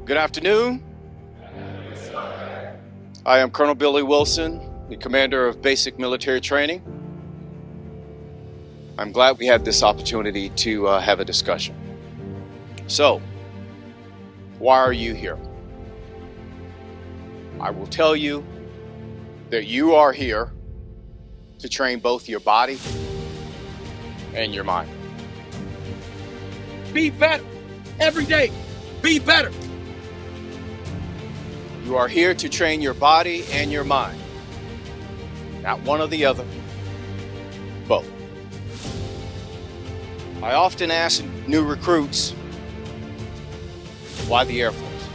Good afternoon. I am Colonel Billy Wilson, the commander of basic military training. I'm glad we had this opportunity to have a discussion. So, why are you here? I will tell you that you are here to train both your body and your mind. Be better every day. Be better. You are here to train your body and your mind. Not one or the other, both. I often ask new recruits, why the Air Force?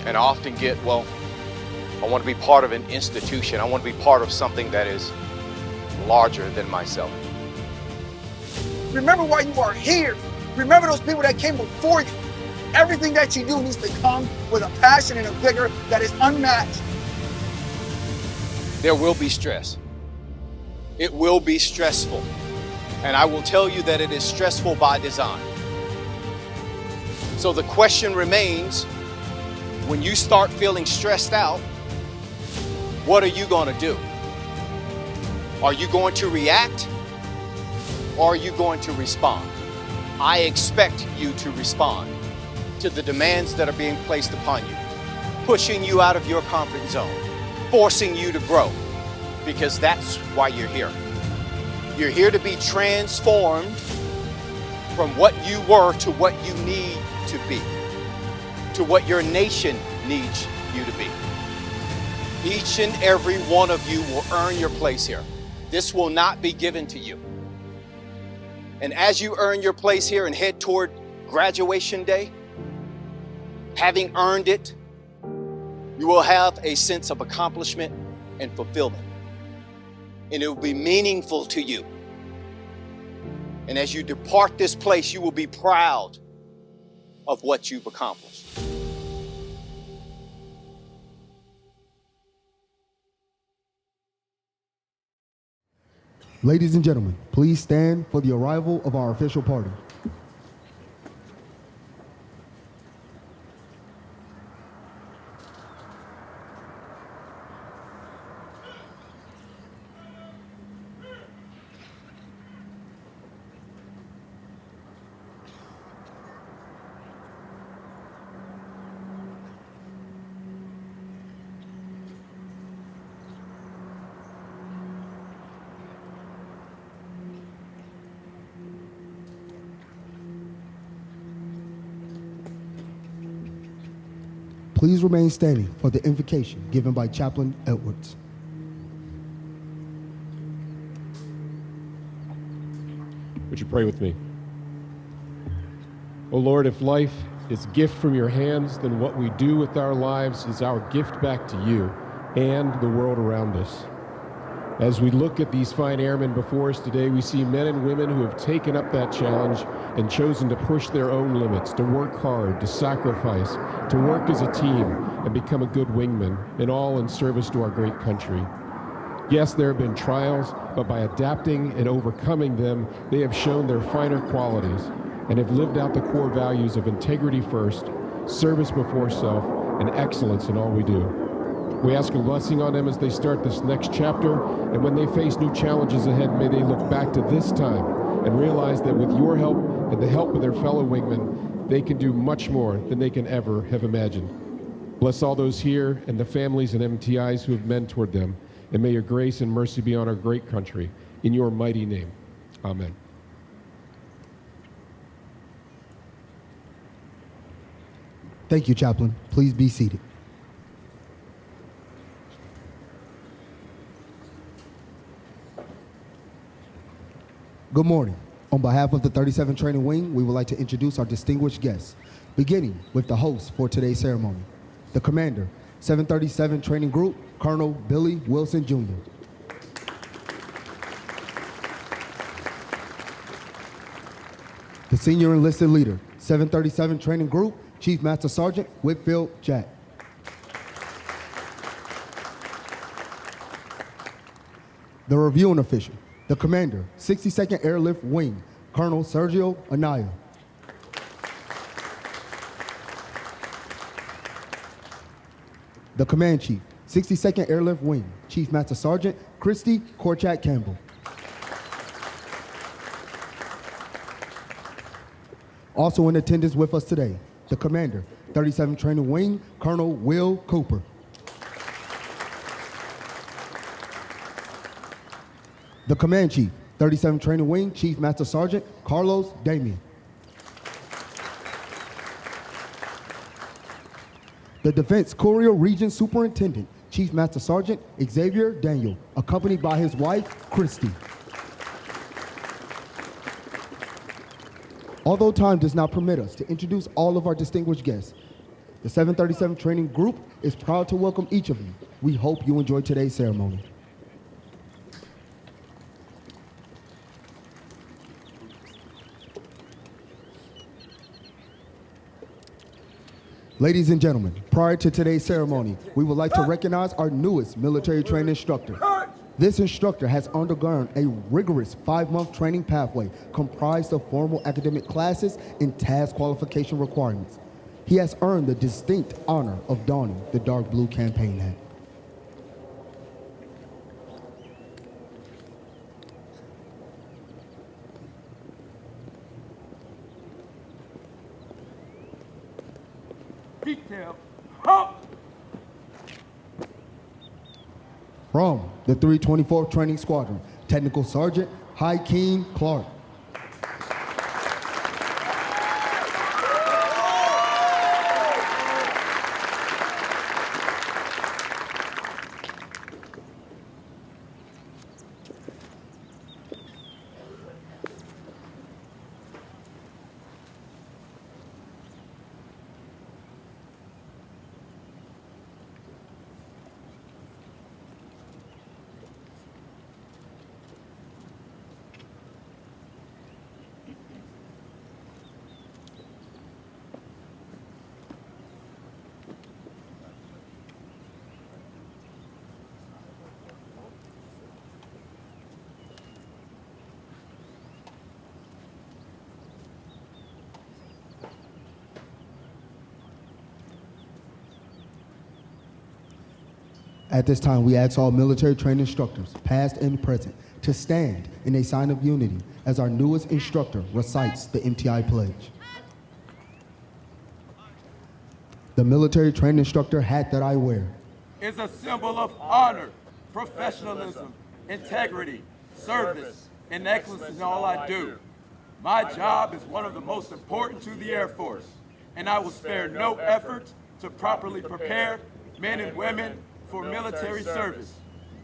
And I often get, well, I want to be part of an institution. I want to be part of something that is larger than myself. Remember why you are here. Remember those people that came before you. Everything that you do needs to come with a passion and a vigor that is unmatched. There will be stress. It will be stressful. And I will tell you that it is stressful by design. So the question remains, when you start feeling stressed out, what are you going to do? Are you going to react or are you going to respond? I expect you to respond to the demands that are being placed upon you, pushing you out of your comfort zone, forcing you to grow, because that's why you're here. You're here to be transformed from what you were to what you need to be, to what your nation needs you to be. Each and every one of you will earn your place here. This will not be given to you. And as you earn your place here and head toward graduation day, having earned it, you will have a sense of accomplishment and fulfillment. And it will be meaningful to you. And as you depart this place, you will be proud of what you've accomplished. Ladies and gentlemen, please stand for the arrival of our official party. Please remain standing for the invocation given by Chaplain Edwards. Would you pray with me? Oh Lord, if life is a gift from your hands, then what we do with our lives is our gift back to you and the world around us. As we look at these fine airmen before us today, we see men and women who have taken up that challenge and chosen to push their own limits, to work hard, to sacrifice, to work as a team, and become a good wingman, and all in service to our great country. Yes, there have been trials, but by adapting and overcoming them, they have shown their finer qualities and have lived out the core values of integrity first, service before self, and excellence in all we do. We ask a blessing on them as they start this next chapter, and when they face new challenges ahead, may they look back to this time and realize that with your help and the help of their fellow wingmen, they can do much more than they can ever have imagined. Bless all those here and the families and MTIs who have mentored them, and may your grace and mercy be on our great country. In your mighty name, amen. Thank you, Chaplain. Please be seated. Good morning. On behalf of the 37th Training Wing, we would like to introduce our distinguished guests, beginning with the host for today's ceremony, the Commander, 737 Training Group, Colonel Billy Wilson, Jr. The Senior Enlisted Leader, 737 Training Group, Chief Master Sergeant Whitfield Jack. The Reviewing Official, the Commander, 62nd Airlift Wing, Colonel Sergio E. The Command Chief, 62nd Airlift Wing, Chief Master Sergeant Christy Korchak Campbell. Also in attendance with us today, the Commander, 37th Training Wing, Colonel Will Cooper. The Command Chief, 37th Training Wing, Chief Master Sergeant Carlos Damian. The Defense Courier Region Superintendent, Chief Master Sergeant Xavier Daniel, accompanied by his wife, Christy. Although time does not permit us to introduce all of our distinguished guests, the 737 Training Group is proud to welcome each of you. We hope you enjoy today's ceremony. Ladies and gentlemen, prior to today's ceremony, we would like to recognize our newest military training instructor. This instructor has undergone a rigorous 5-month training pathway comprised of formal academic classes and task qualification requirements. He has earned the distinct honor of donning the dark blue campaign hat. Detail. Up. From the 324th Training Squadron, Technical Sergeant Hakeem Clark. At this time, we ask all military training instructors, past and present, to stand in a sign of unity as our newest instructor recites the MTI pledge. The military training instructor hat that I wear Is a symbol of honor, professionalism, integrity, service, and excellence in all I do. My job is one of the most important to the Air Force, and I will spare no effort to properly prepare men and women for military service.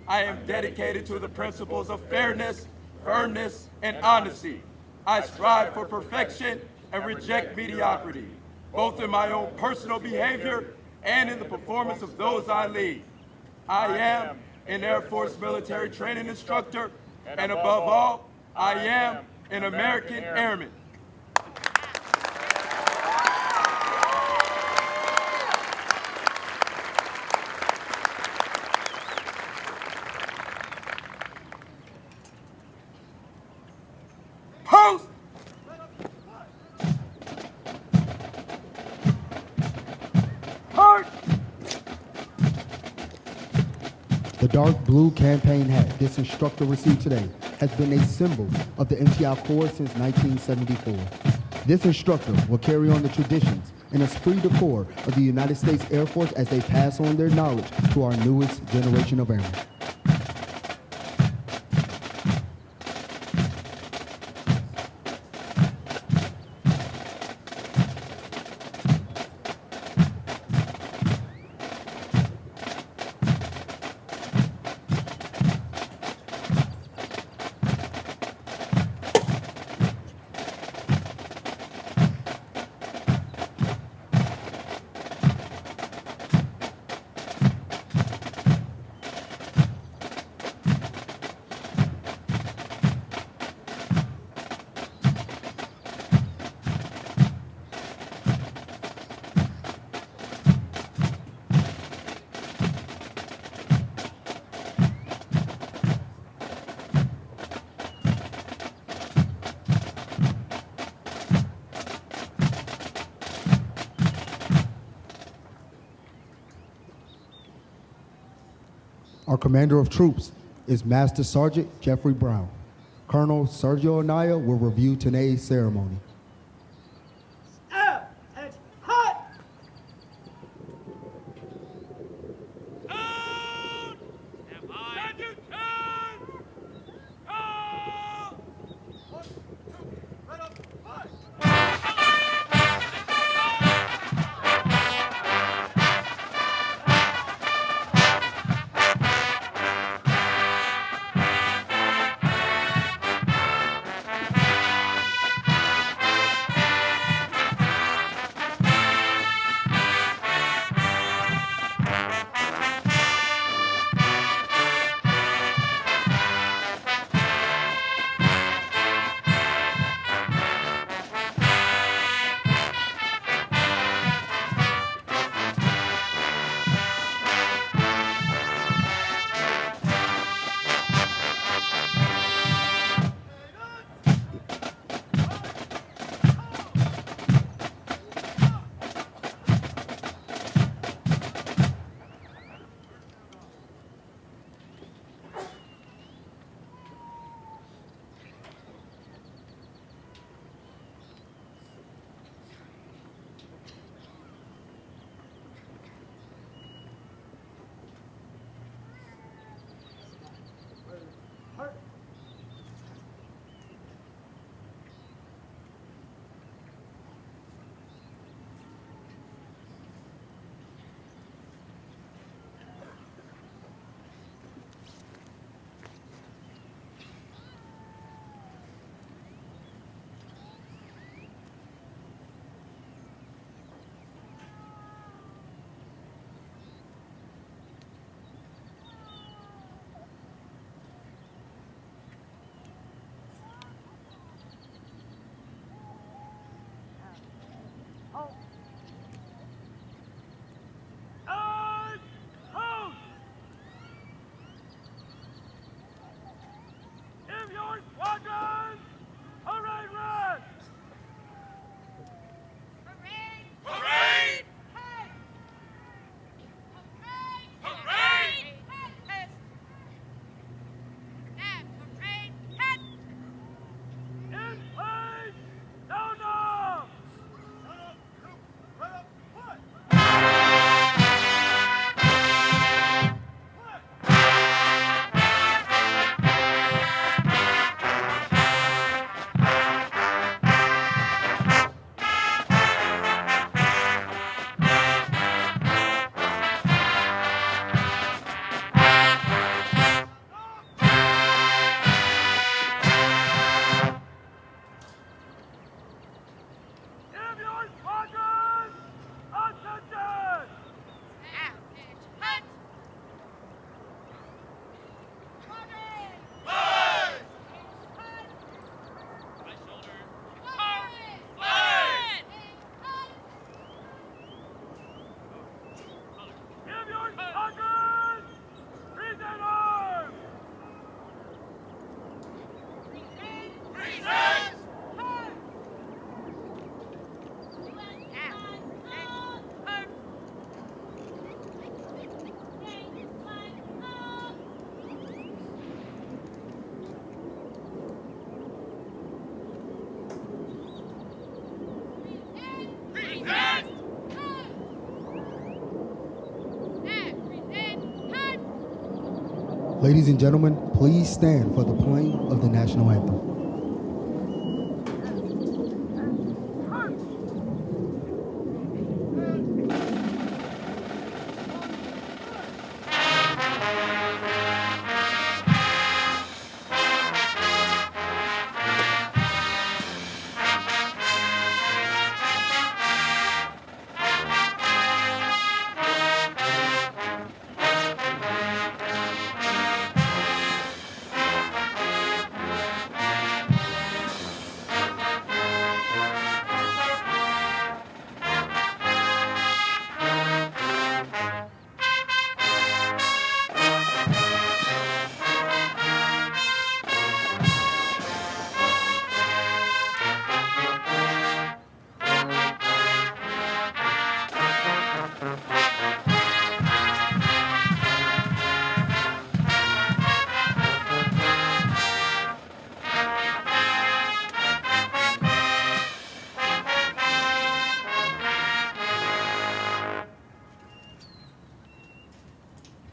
I am dedicated to the principles of fairness, firmness, and honesty. I strive for perfection and reject mediocrity, both in my own personal behavior and in the performance of those I lead. I am an Air Force military training instructor, and above all, I am an American Airman. Post! Heart! The dark blue campaign hat this instructor received today has been a symbol of the MTI Corps since 1974. This instructor will carry on the traditions and esprit de corps of the United States Air Force as they pass on their knowledge to our newest generation of airmen. Our commander of troops is Master Sergeant Jeffrey Brown. Colonel Sergio Anaya will review today's ceremony. Ladies and gentlemen, please stand for the playing of the national anthem.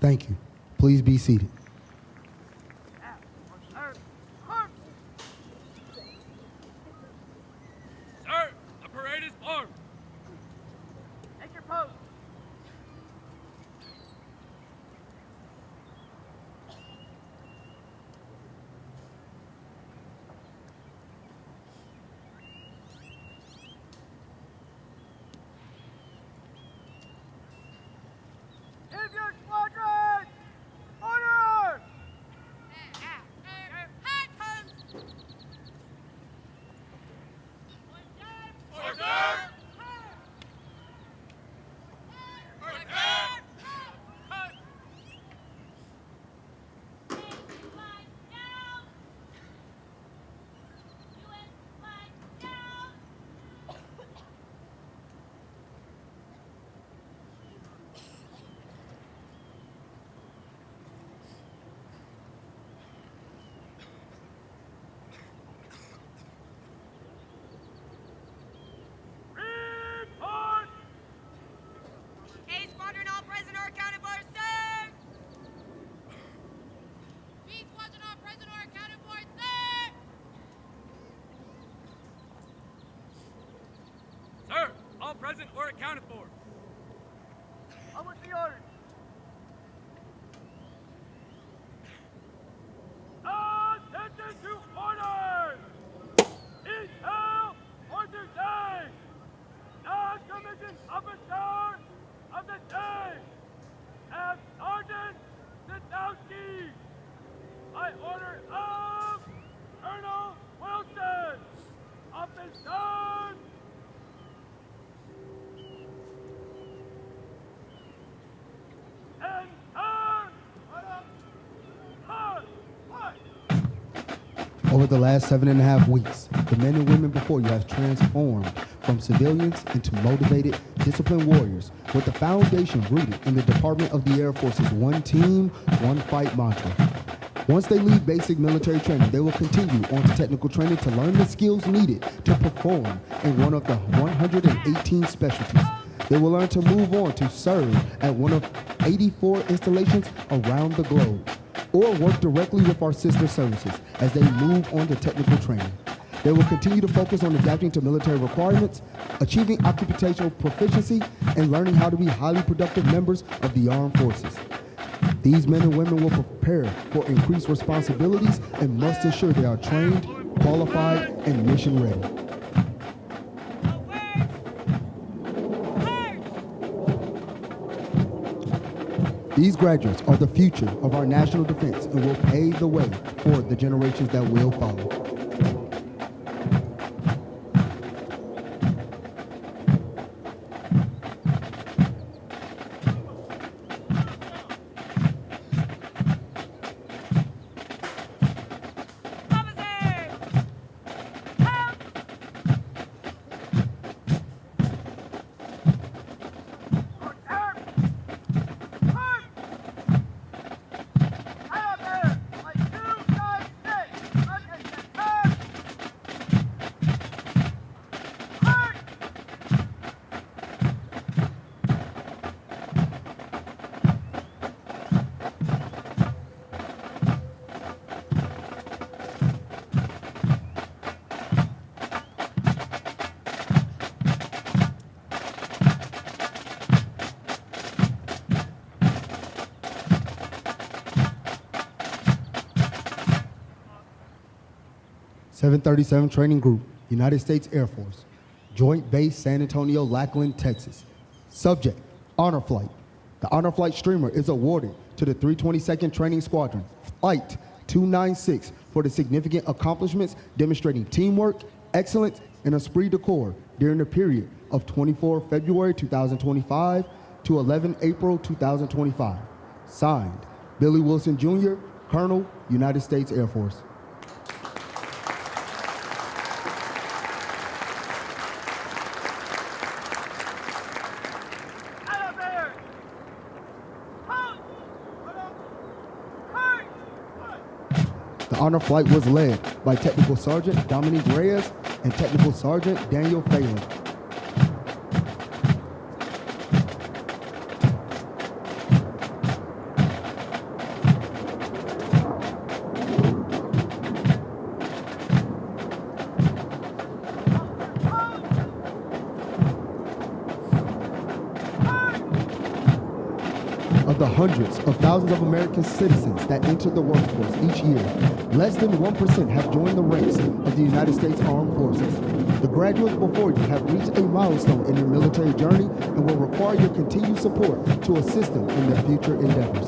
Thank you. Please be seated. Sir, the parade is formed. Take your post. Give your squadron order! Report! A squadron, all present or accounted for, sir! B squadron, all present or accounted for, sir! Sir, all present or accounted for. On with the orders. Attention to orders! Intel for today! Non-commissioned officer of the day! As Sergeant Zitowski! By order of Colonel Wilson! Office done! And turn! Over the last 7.5 weeks, the men and women before you have transformed from civilians into motivated, disciplined warriors with the foundation rooted in the Department of the Air Force's one team, one fight mantra. Once they leave basic military training, they will continue on to technical training to learn the skills needed to perform in one of the 118 specialties. They will learn to move on to serve at one of 84 installations around the globe, or work directly with our sister services as they move on to technical training. They will continue to focus on adapting to military requirements, achieving occupational proficiency, and learning how to be highly productive members of the armed forces. These men and women will prepare for increased responsibilities and must ensure they are trained, qualified, and mission ready. These graduates are the future of our national defense and will pave the way for the generations that will follow. .737 Training Group, United States Air Force, Joint Base San Antonio-Lackland, Texas. Subject, Honor Flight. The Honor Flight streamer is awarded to the 322nd Training Squadron, Flight 296, for the significant accomplishments demonstrating teamwork, excellence, and esprit de corps during the period of 24 February 2025 to 11 April 2025. Signed, Billy Wilson Jr., Colonel, United States Air Force. The honor flight was led by Technical Sergeant Dominique Reyes and Technical Sergeant Daniel Phelan. of the hundreds of thousands of American citizens that enter the workforce each year, less than 1% have joined the ranks of the United States Armed Forces. The graduates before you have reached a milestone in their military journey and will require your continued support to assist them in their future endeavors.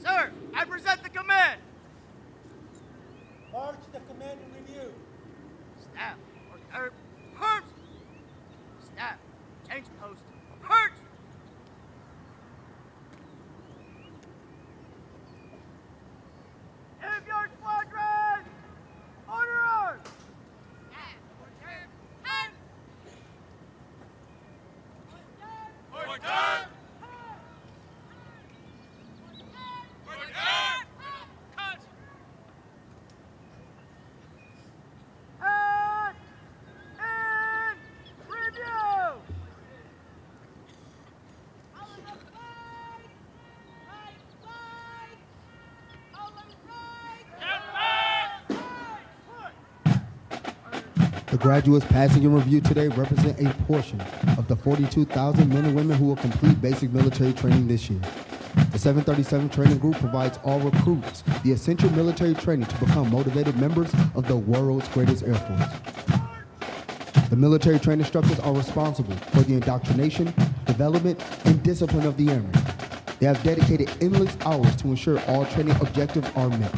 Sir, I present the command. March the command and review. Staff, order, march. Staff, change post, march. Give your squadron order. Staff, order, hunt. Order! And in review. Follow the flag. Right flag. Follow right. The graduates passing in review today represent a portion of the 42,000 men and women who will complete basic military training this year. The 737 training group provides all recruits the essential military training to become motivated members of the world's greatest Air Force. The military training instructors are responsible for the indoctrination, development, and discipline of the airmen. They have dedicated endless hours to ensure all training objectives are met.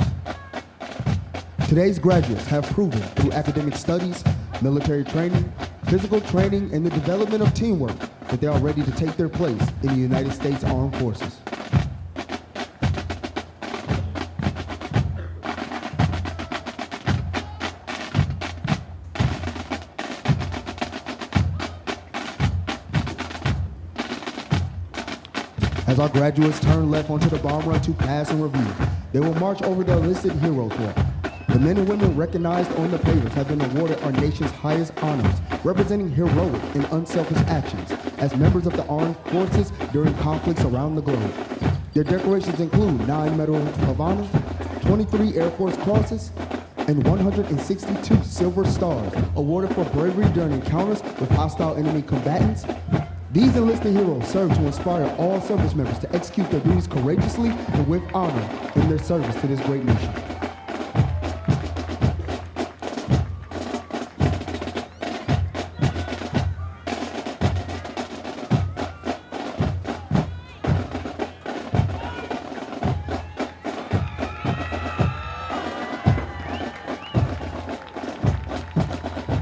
Today's graduates have proven through academic studies, military training, physical training, and the development of teamwork that they are ready to take their place in the United States Armed Forces. As our graduates turn left onto the bomb run to pass and review, they will march over the enlisted heroes walk. The men and women recognized on the papers have been awarded our nation's highest honors, representing heroic and unselfish actions as members of the armed forces during conflicts around the globe. Their decorations include 9 Medals of Honor, 23 Air Force Crosses, and 162 Silver Stars awarded for bravery during encounters with hostile enemy combatants. These enlisted heroes serve to inspire all service members to execute their duties courageously and with honor in their service to this great nation.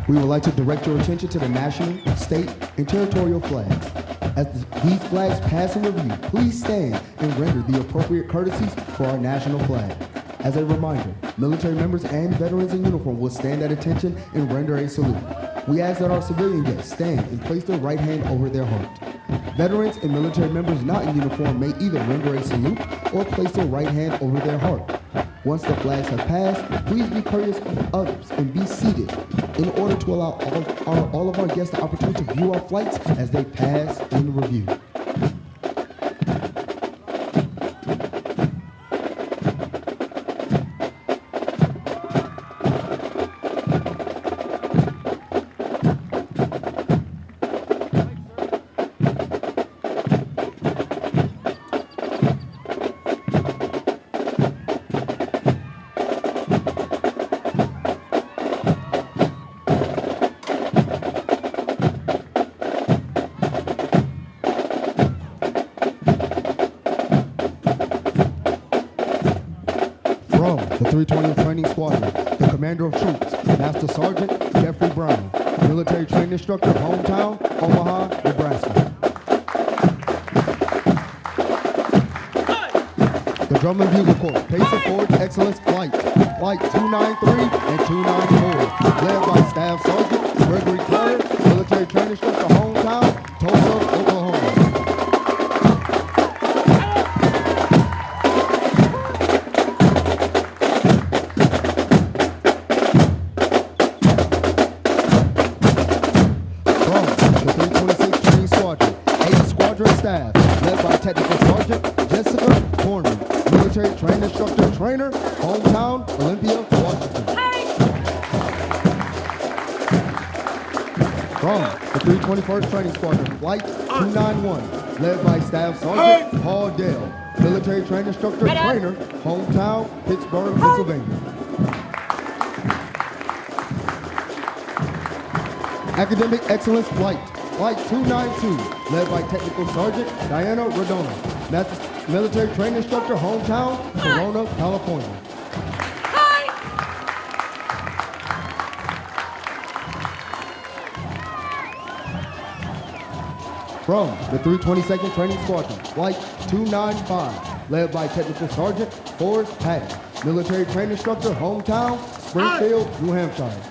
We would like to direct your attention to the national, state, and territorial flags. As these flags pass in review, please stand and render the appropriate courtesies for our national flag. As a reminder, military members and veterans in uniform will stand at attention and render a salute. We ask that our civilian guests stand and place their right hand over their heart. Veterans and military members not in uniform may either render a salute or place their right hand over their heart. Once the flags have passed, please be courteous of others and be seated in order to allow all of our guests the opportunity to view our flights as they pass in review. From the 320th Training Squadron, the Commander of Troops, Master Sergeant Jeffrey Brown, Military Training Instructor, hometown, Omaha, Nebraska. The Drum and Bugle Corps, Pace of Forward Excellence Flight 293 and 294, led by Staff Sergeant Gregory Carter, Military Training Instructor, hometown, Tulsa, Oklahoma. Staff, led by Technical Sergeant Jessica Cornman, Military Training Instructor Trainer, hometown, Olympia, Washington. From the 321st Training Squadron, Flight 291, led by Staff Sergeant Paul Dale, Military Training Instructor Trainer, hometown, Pittsburgh, Pennsylvania. Academic Excellence Flight 292, led by Technical Sergeant Diana Rodona, Military Training Instructor, hometown, Corona, California. From the 322nd Training Squadron, Flight 295, led by Technical Sergeant Forrest Patton, Military Training Instructor, hometown, Springfield, New Hampshire.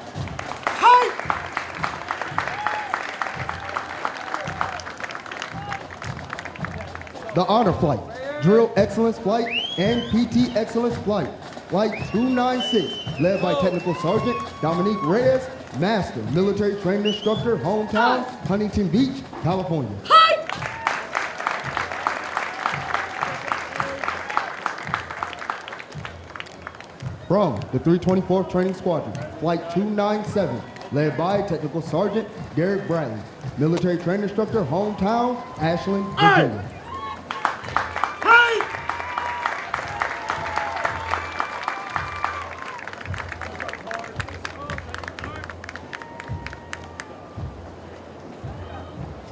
The Honor Flight, Drill Excellence Flight, and PT Excellence Flight, Flight 296, led by Technical Sergeant Dominique Reyes, Master Military Training Instructor, hometown, Huntington Beach, California. From the 324th Training Squadron, Flight 297, led by Technical Sergeant Derek Bradley, Military Training Instructor, hometown, Ashland, Virginia.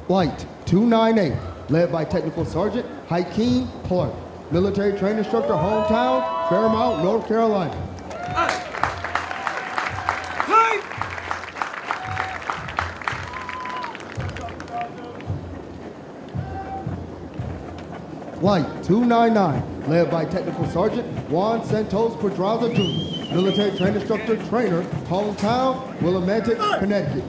Flight 298, led by Technical Sergeant Hakeem Clark, Military Training Instructor, hometown, Fairmount, North Carolina. Flight 299, led by Technical Sergeant Juan Santos Pedraza Jr., Military Training Instructor, Trainer, hometown, Willimantic, Connecticut.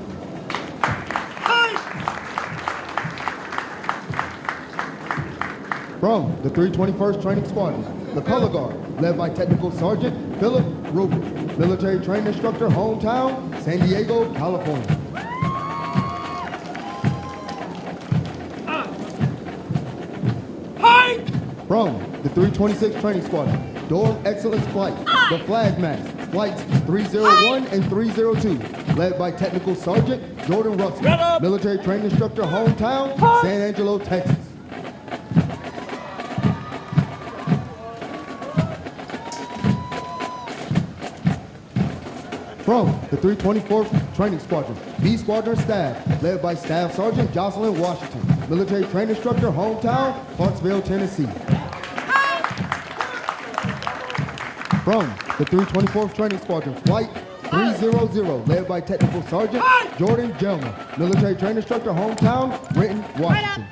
From the 321st Training Squadron, the Color Guard, led by Technical Sergeant Philip Rupert, Military Training Instructor, hometown, San Diego, California. From the 326th Training Squadron, Durham Excellence Flight, the Flag Mass, Flights 301 and 302, led by Technical Sergeant Jordan Russell, Military Training Instructor, hometown, San Angelo, Texas. From the 324th Training Squadron, B Squadron Staff, led by Staff Sergeant Jocelyn Washington, Military Training Instructor, hometown, Clarksville, Tennessee. From the 324th Training Squadron, Flight 300, led by Technical Sergeant Jordan Gelman, Military Training Instructor, hometown, Renton, Washington.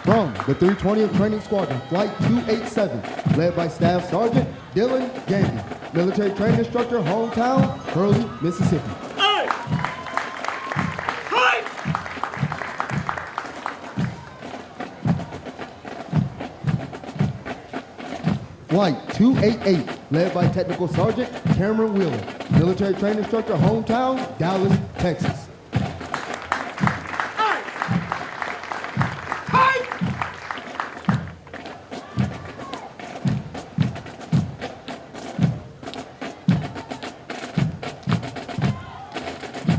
From the 320th Training Squadron, Flight 287, led by Staff Sergeant Dylan Gandy, Military Training Instructor, hometown, Hurley, Mississippi. Flight 288, led by Technical Sergeant Cameron Wheeler, military training instructor, hometown, Dallas, Texas.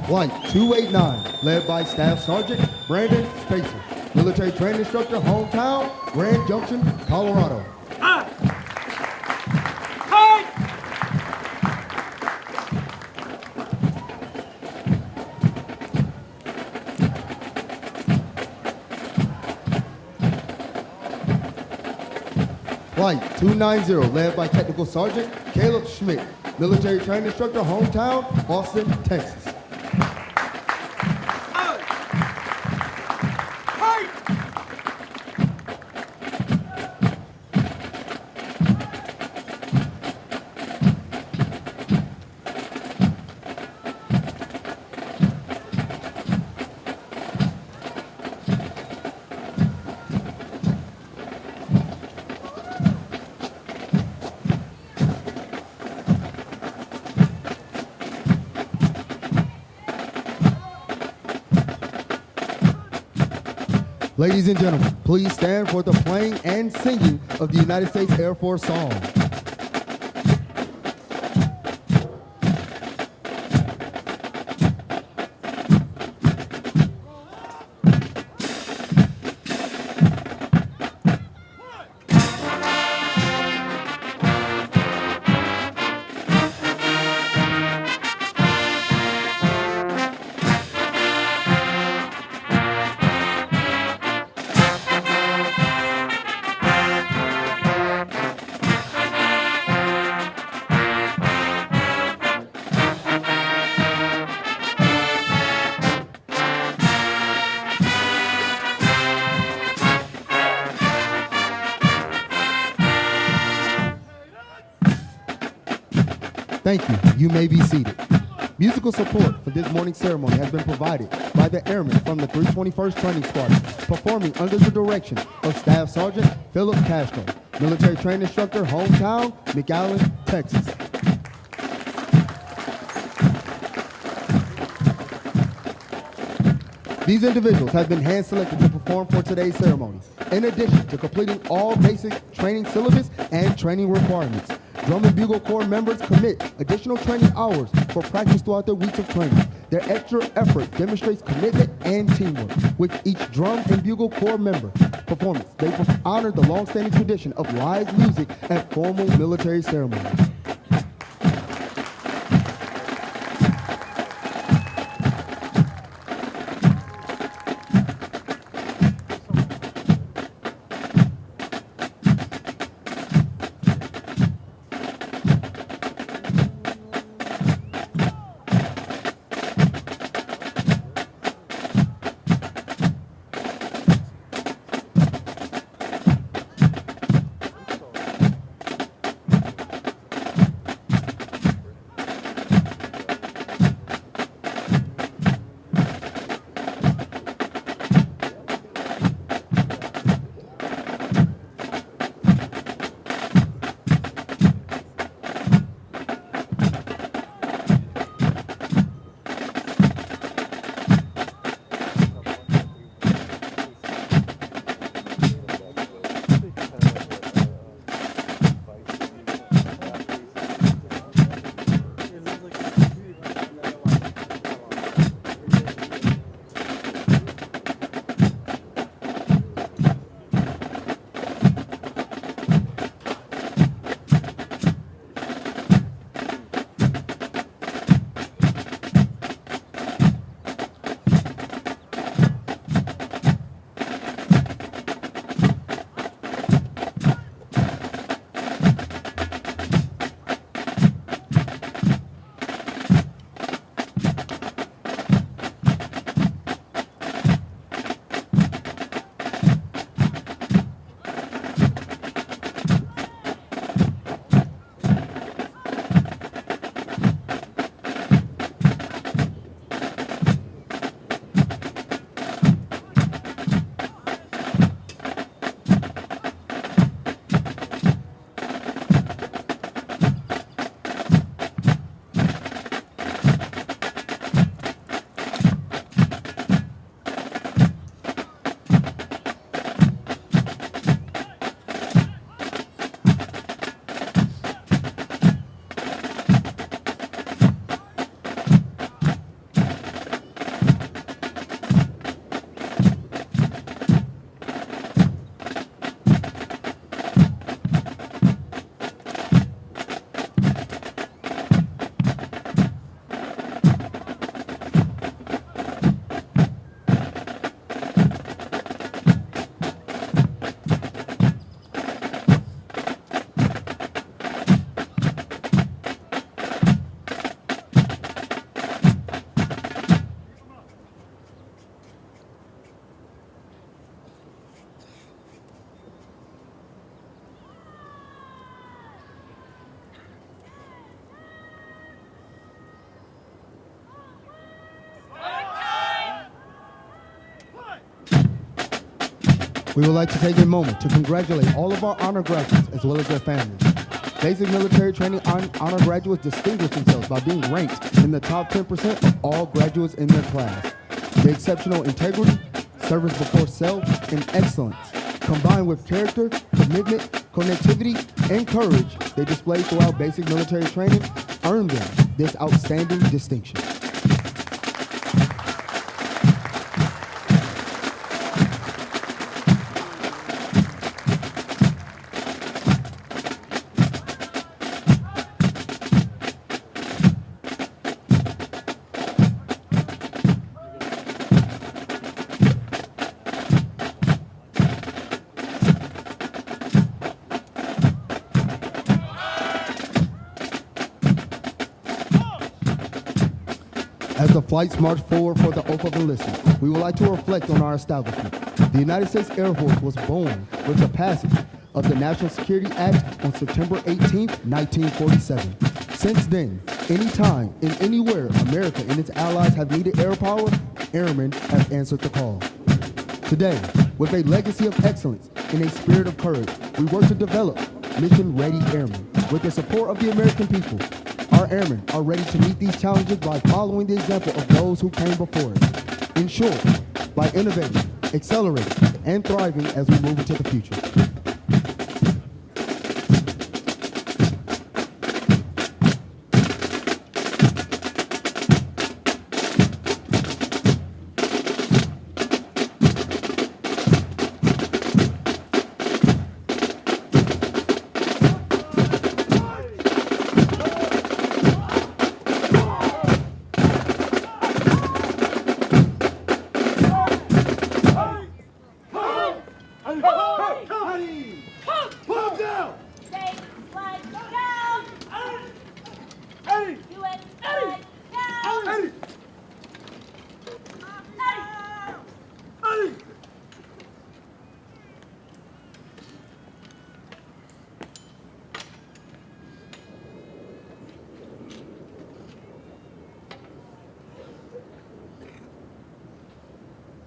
Flight 289, led by Staff Sergeant Brandon Spacer, military training instructor, hometown, Grand Junction, Colorado. Flight 290, led by Technical Sergeant Caleb Schmidt, military training instructor, hometown, Austin, Texas. Ladies and gentlemen, please stand for the playing and singing of the United States Air Force song. Thank you. You may be seated. Musical support for this morning's ceremony has been provided by the Airmen from the 321st Training Squadron, performing under the direction of Staff Sergeant Philip Castro, military training instructor, hometown, McAllen, Texas. These individuals have been hand-selected to perform for today's ceremony, in addition to completing all basic training syllabus and training requirements. Drum and Bugle Corps members commit additional training hours for practice throughout their weeks of training. Their extra effort demonstrates commitment and teamwork. With each Drum and Bugle Corps member performance, they honor the long-standing tradition of live music at formal military ceremonies. We would like to take a moment to congratulate all of our honor graduates as well as their families. Basic military training honor graduates distinguished themselves by being ranked in the top 10% of all graduates in their class. The exceptional integrity, service before self, and excellence, combined with character, commitment, connectivity, and courage they displayed throughout basic military training, earned them this outstanding distinction. As the flights march forward for the oath of enlistment, we would like to reflect on our establishment. The United States Air Force was born with the passage of the National Security Act on September 18, 1947. Since then, anytime and anywhere America and its allies have needed air power, airmen have answered the call. Today, with a legacy of excellence and a spirit of courage, we work to develop mission-ready airmen. With the support of the American people, our airmen are ready to meet these challenges by following the example of those who came before us. In short, by innovating, accelerating, and thriving as we move into the future.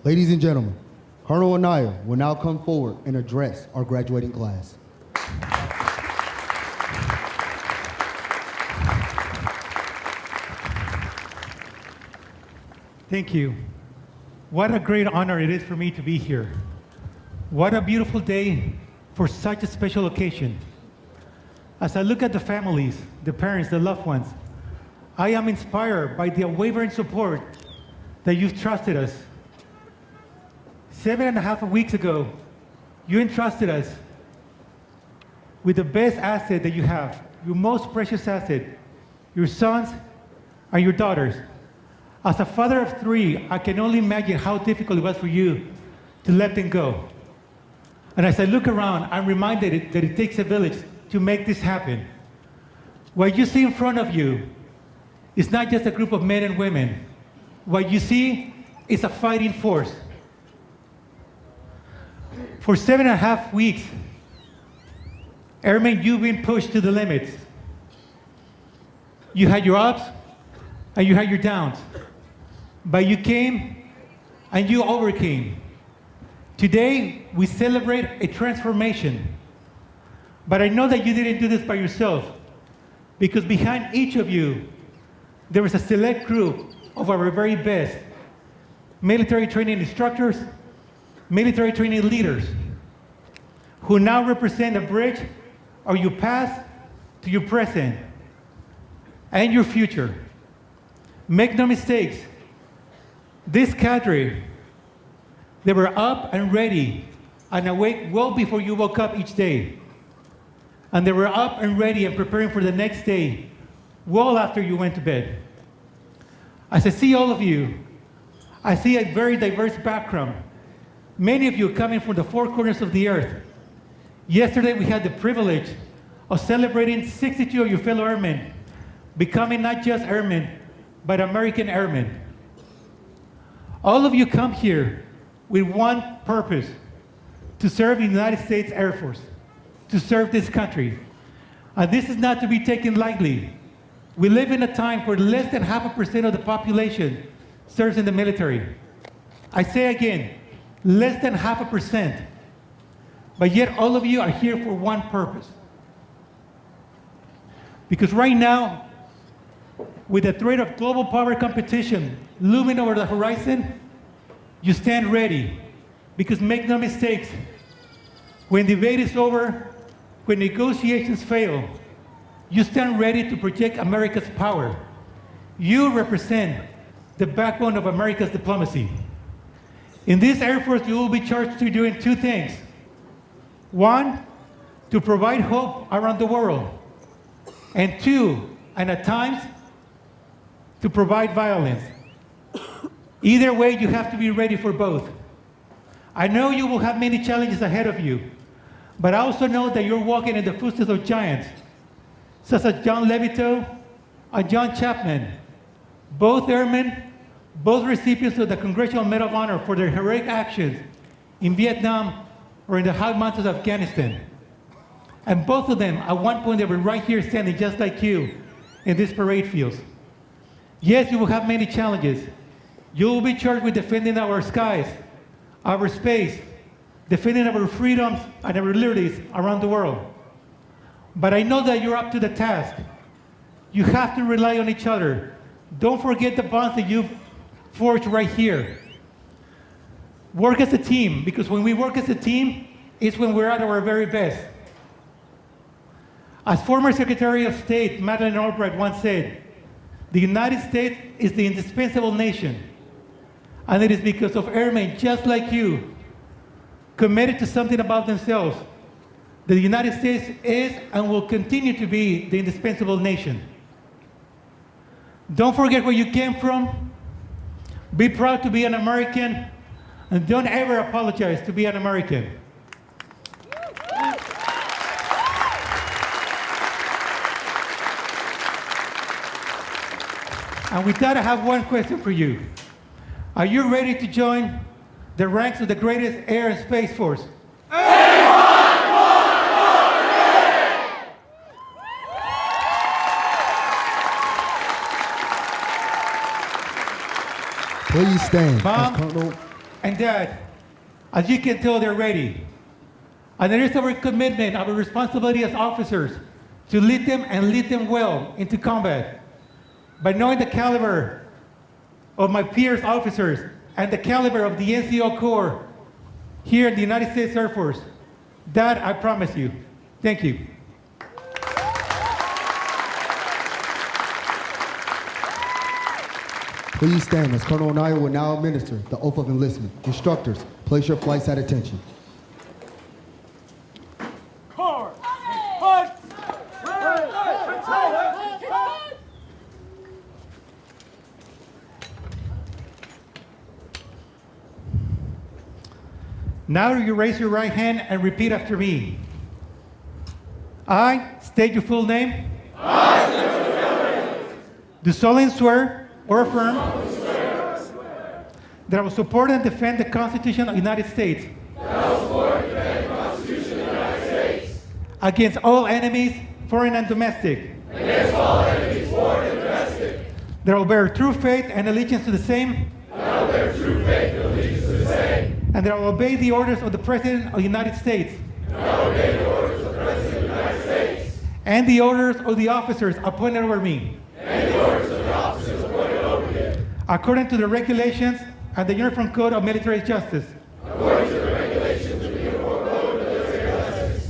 Ladies and gentlemen, Colonel Anaya will now come forward and address our graduating class. Thank you. What a great honor it is for me to be here. What a beautiful day for such a special occasion. As I look at the families, the parents, the loved ones, I am inspired by the unwavering support that you've trusted us. 7.5 weeks ago, you entrusted us with the best asset that you have, your most precious asset, your sons and your daughters. As a father of 3, I can only imagine how difficult it was for you to let them go. And as I look around, I'm reminded that it takes a village to make this happen. What you see in front of you is not just a group of men and women. What you see is a fighting force. For 7.5 weeks, Airmen, you've been pushed to the limits. You had your ups and you had your downs, but you came and you overcame. Today, we celebrate a transformation, but I know that you didn't do this by yourself, because behind each of you, there is a select group of our very best military training instructors, military training leaders, who now represent a bridge of your past to your present and your future. Make no mistakes, this cadre, they were up and ready and awake well before you woke up each day. And they were up and ready and preparing for the next day well after you went to bed. As I see all of you, I see a very diverse background. Many of you coming from the 4 corners of the earth. Yesterday we had the privilege of celebrating 62 of your fellow airmen becoming not just airmen, but American airmen. All of you come here with one purpose: to serve the United States Air Force, to serve this country. And this is not to be taken lightly. We live in a time where less than 0.5% of the population serves in the military. I say again, less than 0.5%. but yet all of you are here for one purpose. Because right now, with the threat of global power competition looming over the horizon, you stand ready. Because make no mistakes, when debate is over, when negotiations fail, you stand ready to project America's power. You represent the backbone of America's diplomacy. In this Air Force, you will be charged to doing two things. One, to provide hope around the world. And two, and at times, to provide violence. Either way, you have to be ready for both. I know you will have many challenges ahead of you, but I also know that you're walking in the footsteps of giants, such as John Levito and John Chapman, both airmen, both recipients of the Congressional Medal of Honor for their heroic actions in Vietnam or in the high mountains of Afghanistan. And both of them, at one point, they were right here standing just like you in these parade fields. Yes, you will have many challenges. You will be charged with defending our skies, our space, defending our freedoms and our liberties around the world. But I know that you're up to the task. You have to rely on each other. Don't forget the bonds that you've forged right here. Work as a team, because when we work as a team, it's when we're at our very best. As former Secretary of State Madeleine Albright once said, the United States is the indispensable nation. And it is because of airmen just like you, committed to something about themselves, that the United States is and will continue to be the indispensable nation. Don't forget where you came from. Be proud to be an American, and don't ever apologize to be an American. And with that, I have one question for you. Are you ready to join the ranks of the greatest air and space force? Please stand. Mom Colonel. and Dad, as you can tell, they're ready. And it is our commitment, our responsibility as officers to lead them and lead them well into combat. By knowing the caliber of my peers officers and the caliber of the NCO Corps here in the United States Air Force, that I promise you. Thank you. Please stand as Colonel Anaya will now administer the oath of enlistment. Instructors, place your flights at attention. Now you raise your right hand and repeat after me. I state your full name. Do solemnly swear or affirm that I will support and defend the Constitution of the United States against all enemies, foreign and domestic. That I will bear true faith and allegiance to the same. And that I will obey the orders of the President of the United States. And the orders of the officers appointed over me. According to the regulations and the Uniform Code of Military Justice.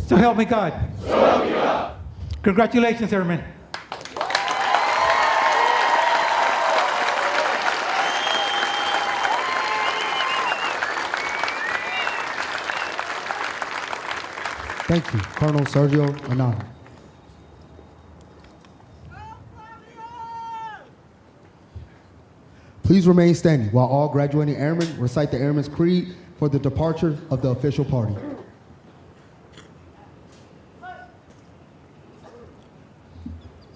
So help me God. Congratulations, Airmen. Thank you, Colonel Sergio Anaya. Please remain standing while all graduating airmen recite the Airman's Creed for the departure of the official party.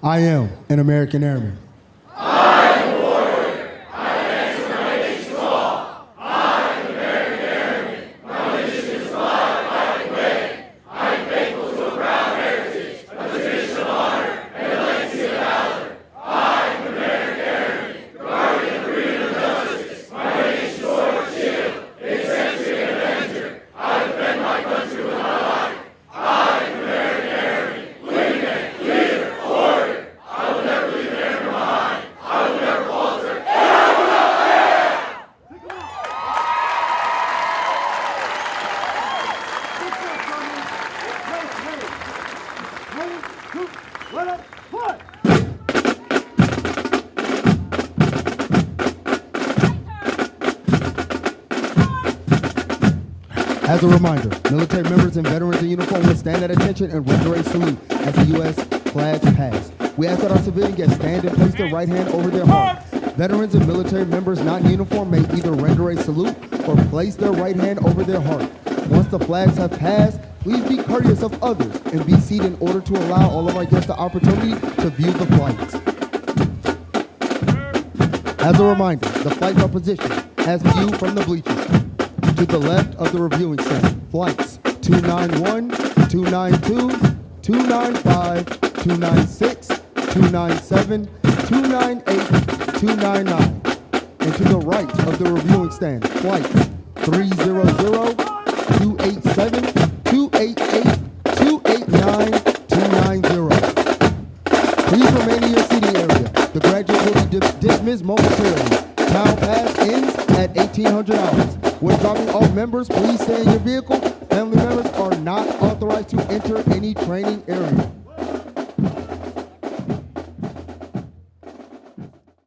I am an American Airman. Defend my country with honor. As a reminder, military members and veterans in uniform will stand at attention and render a salute as the U.S. flag pass. We ask that our civilian guests stand and place their right hand over their heart. Veterans and military members not in uniform may either render a salute or place their right hand over their heart. Once the flags have passed, please be courteous of others and be seated in order to allow all of our guests the opportunity to view the flights. As a reminder, the flights are positioned as viewed from the bleachers. To the left of the reviewing center, flights 291, 292, 295, 296, 297, 298, 299. And to the right of the reviewing stand, flights 300, 287, 288, 289, 290. Please remain in your seating area. The graduates will be dismissed momentarily. Town pass ends at 1800 hours. When dropping off members, please stay in your vehicle. Family members are not authorized to enter any training area.